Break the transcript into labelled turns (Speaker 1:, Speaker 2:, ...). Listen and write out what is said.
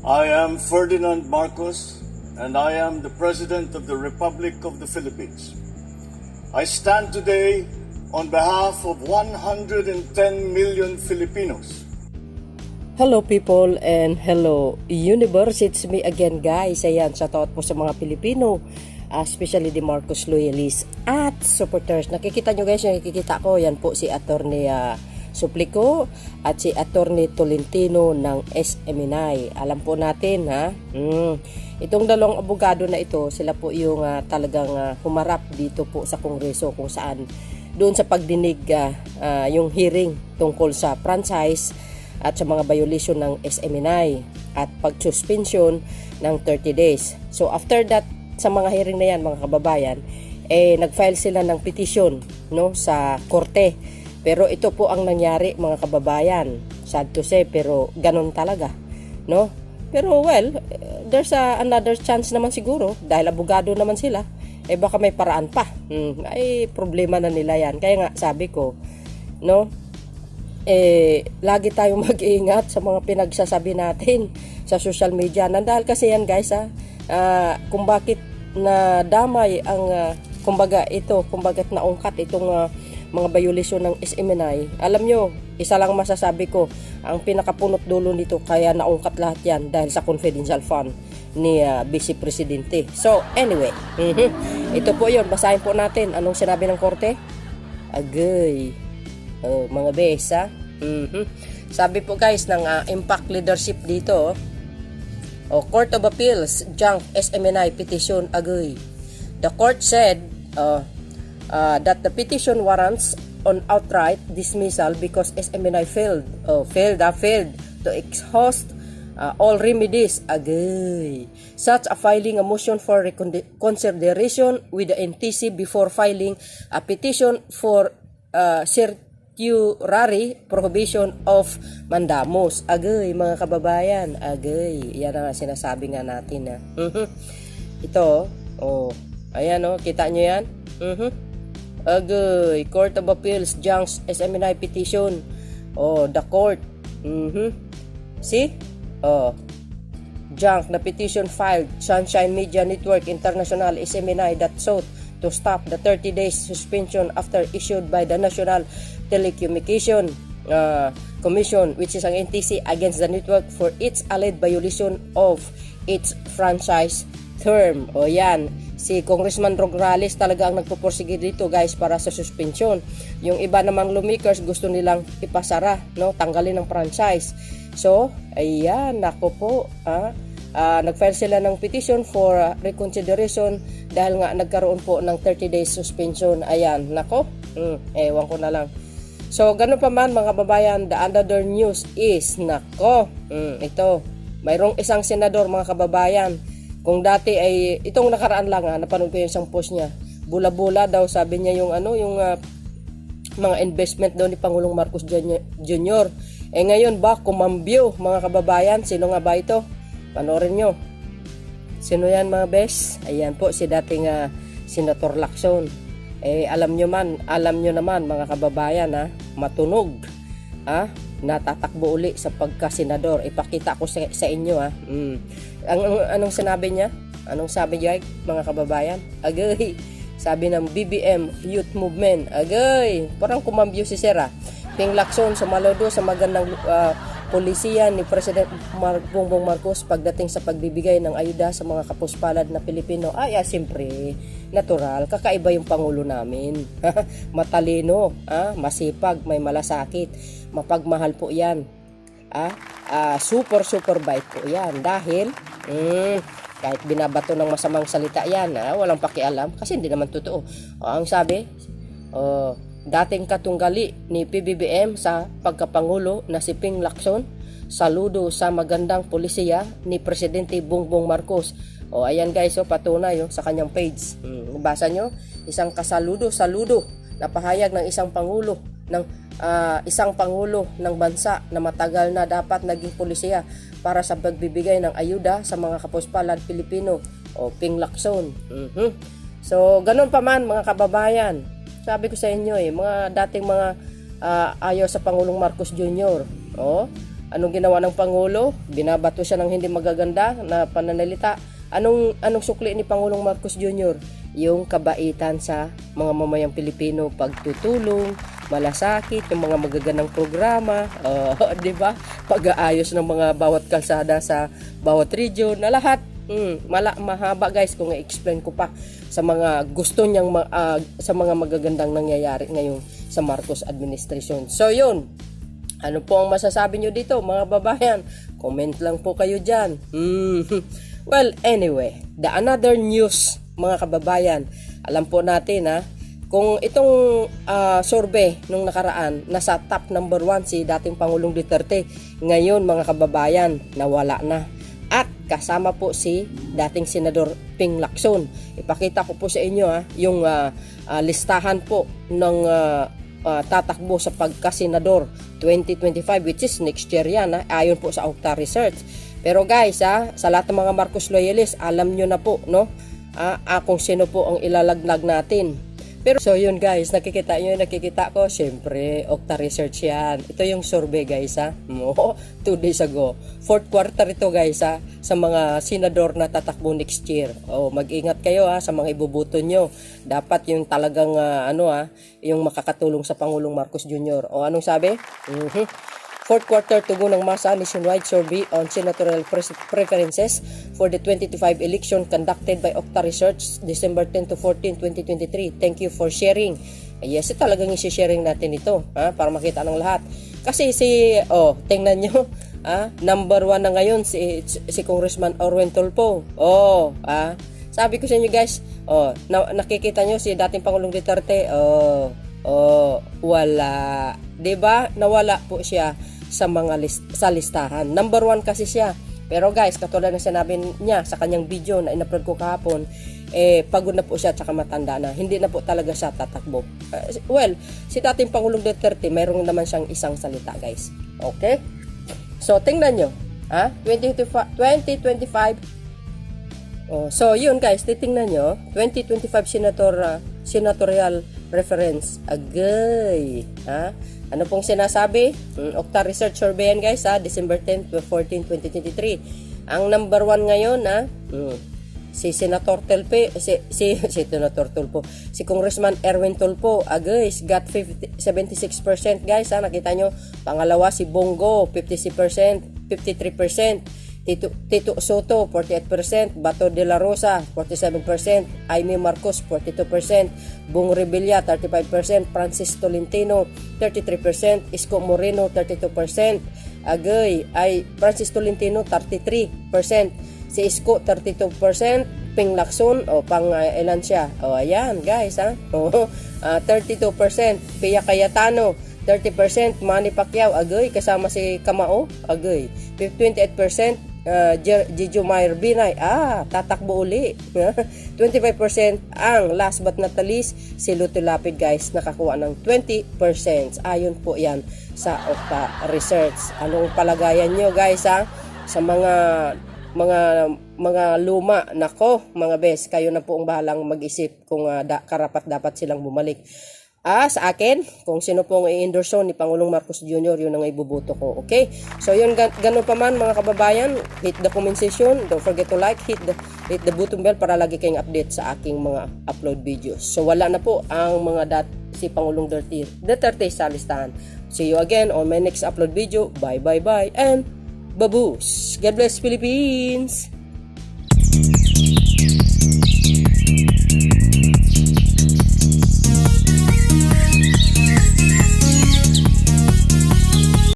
Speaker 1: I am Ferdinand Marcos, and I am the President of the Republic of the Philippines. I stand today on behalf of 110 million Filipinos.
Speaker 2: Hello people and hello universe, it's me again guys. Ayan, shoutout po sa mga Pilipino, especially the Marcos loyalists at supporters. Nakikita nyo guys, yung nakikita ko, yan po si Attorney Suplico at si Attorney Tolentino ng SMNI. Alam po natin itong dalawang abogado na ito, sila po yung talagang humarap dito po sa Kongreso kung saan doon sa pagdinig yung hearing tungkol sa franchise at sa mga violation ng SMNI at pag-suspension ng 30 days. So after that, sa mga hearing na yan mga kababayan, nag-file sila ng petition sa korte. Pero ito po ang nangyari mga kababayan. Sad to say, pero ganun talaga. Pero well, there's another chance naman siguro dahil abogado naman sila. Baka may paraan pa. Ay problema na nila yan. Kaya nga sabi ko, lagi tayong mag-iingat sa mga pinagsasabi natin sa social media. Dahil kasi yan guys, kung bakit na damay ang kumbaga naungkat itong mga violation ng SMNI. Alam nyo, isa lang masasabi ko, ang pinakapunot dulo nito kaya naungkat lahat yan dahil sa confidential fund ni Vice Presidente. So anyway, ito po yun, basahin po natin anong sinabi ng korte. Agay, mga besa. Sabi po guys ng Impact Leadership dito, Court of Appeals junk SMNI petition agay. The court said that the petition warrants on outright dismissal because SMNI failed to exhaust all remedies agay, such as filing a motion for reconsideration with the NTC before filing a petition for certiorari prohibition of mandamus. Agay mga kababayan, agay, yan ang sinasabi nga natin ito, ayan kita nyo yan. Agay, Court of Appeals junks SMNI petition. The court. See? Junk na petition filed Sunshine Media Network International SMNI that sought to stop the 30 days suspension after issued by the National Telecommunication Commission, which is ang NTC, against the network for its alleged violation of its franchise term. Yan. Si Congressman Rograles talaga ang nagpupursige dito guys para sa suspension. Yung iba namang lawmakers gusto nilang ipasara, tanggalin ng franchise. So, ayan, nako po, nag-file sila ng petition for reconsideration dahil nga nagkaroon po ng 30 days suspension. Ayan, nako, ewan ko na lang. So, ganun pa man mga babayan, the another news is, nako, ito, mayroong isang senador mga kababayan. Kung dati ay itong nakaraan lang napanood ko yung isang post niya. Bula-bula daw sabi niya yung mga investment daw ni Pangulong Marcos Jr. Ngayon ba kumambyo mga kababayan? Sino nga ba ito? Panoorin nyo. Sino yan mga bes? Ayan po si dating Senator Lacson. Alam nyo naman mga kababayan matunog. Natatakbo uli sa pagka-senador. Ipakita ko sa inyo anong sinabi niya? Anong sabi niya mga kababayan? Agay, sabi ng BBM Youth Movement. Agay, parang kumambyo si Sera. Ping Lacson sumalodo sa magandang polisiya ni President Bongbong Marcos pagdating sa pagbibigay ng ayuda sa mga kapuspalad na Pilipino. Siyempre, natural, kakaiba yung Pangulo namin. Matalino, masipag, may malasakit, mapagmahal po yan. Super bait po yan dahil kahit binabato ng masamang salita yan, walang pakialam kasi hindi naman totoo. Ang sabi, dating katunggali ni PBBM sa pagkapangulo na si Ping Lacson, saludo sa magandang polisiya ni Presidente Bongbong Marcos. Ayan guys, patunay sa kanyang page. Basa nyo, isang saludo na pahayag ng isang pangulo ng bansa na matagal na dapat naging polisiya para sa pagbibigay ng ayuda sa mga kapuspalad Pilipino. Ping Lacson. So, ganun pa man mga kababayan. Sabi ko sa inyo mga dating mga ayaw sa Pangulong Marcos Jr. Anong ginawa ng Pangulo? Binabato siya ng hindi magaganda na pananalita. Anong sukli ni Pangulong Marcos Jr.? Yung kabaitan sa mga mamayang Pilipino, pagtutulong, malasakit, yung mga magagandang programa, 'di ba? Pag-aayos ng mga bawat kalsada sa bawat region, na lahat. Mahaba guys kung i-explain ko pa sa mga gusto niyang sa mga magagandang nangyayari ngayon sa Marcos administration. So yun, ano po ang masasabi nyo dito mga babayan? Comment lang po kayo dyan. Well, anyway, the another news mga kababayan, alam po natin kung itong survey nung nakaraan, nasa top number 1 si dating Pangulong Duterte. Ngayon mga kababayan, nawala na. At kasama po si dating Senador Ping Lacson. Ipakita ko po sa inyo yung listahan po ng tatakbo sa pagkasenador 2025, which is next year yan, ayon po sa Okta Research. Pero guys, sa lahat ng mga Marcos loyalists, alam nyo na po, no? Kung sino po ang ilalaglag natin. Pero so yun guys, nakikita ko, syempre Okta Research yan. Ito yung survey guys 2 days ago. 4th quarter ito guys sa mga senador na tatakbo next year. Mag-ingat kayo sa mga iboboto nyo. Dapat yung talagang yung makakatulong sa Pangulong Marcos Jr. Anong sabi? 4th quarter tugon ng masa nationwide survey on senatorial preferences for the 2025 election conducted by Okta Research December 10 to 14, 2023. Thank you for sharing. Yes, talagang i-sharing natin ito para makita ng lahat. Kasi tingnan nyo, number 1 na ngayon si Congressman Erwin Tulfo. Sabi ko sa inyo guys, nakikita nyo si dating Pangulong Duterte, wala. 'Di ba? Nawala po siya sa mga sa listahan. Number 1 kasi siya. Pero guys, katulad ng sinabi niya sa kanyang video na in-upload ko kahapon, pagod na po siya at matanda na. Hindi na po talaga siya tatakbo. Well, si dating Pangulong Duterte, mayroon naman siyang isang salita guys. Okay? So, tingnan nyo. 2025. So, yun guys, titingnan nyo. 2025 senatorial reference. Agay. Ano pong sinasabi? Okta Research Survey yan guys December 10 to 14, 2023. Ang number 1 ngayon si Senator Tulfo, si Senator Tulfo, si Congressman Erwin Tulfo, guys, got 76% guys nakita nyo. Pangalawa si Bongo, 53%. Tito Soto, 48%, Bato de la Rosa, 47%, Aimee Marcos, 42%, Bong Revilla, 35%, Francis Tolentino, 33%, Isko Moreno, 32%, Francis Tolentino, 33%, si Isko, 32%, Ping Lacson, ilan siya? Ayan, guys, 32%, Pia Cayetano, 30%, Manny Pacquiao, kasama si Kamao, 28%, Jijo Mayer Binay, tatakbo uli. 25%, ang last but not the least, si Luto Lapid guys, nakakuha ng 20%. Ayon po yan sa Okta Research. Anong palagayan nyo guys sa mga luma? Nako mga bes, kayo na po ang bahalang mag-isip kung karapat dapat silang bumalik. Sa akin, kung sino pong i-endorse ni Pangulong Marcos Jr., yun ang ibubuto ko. Okay? So yun, ganun pa man mga kababayan, hit the comment section, don't forget to like, hit the button bell para lagi kayong update sa aking mga upload videos. So wala na po ang mga si Pangulong Duterte sa listahan. See you again on my next upload video. Bye and baboos. God bless Philippines!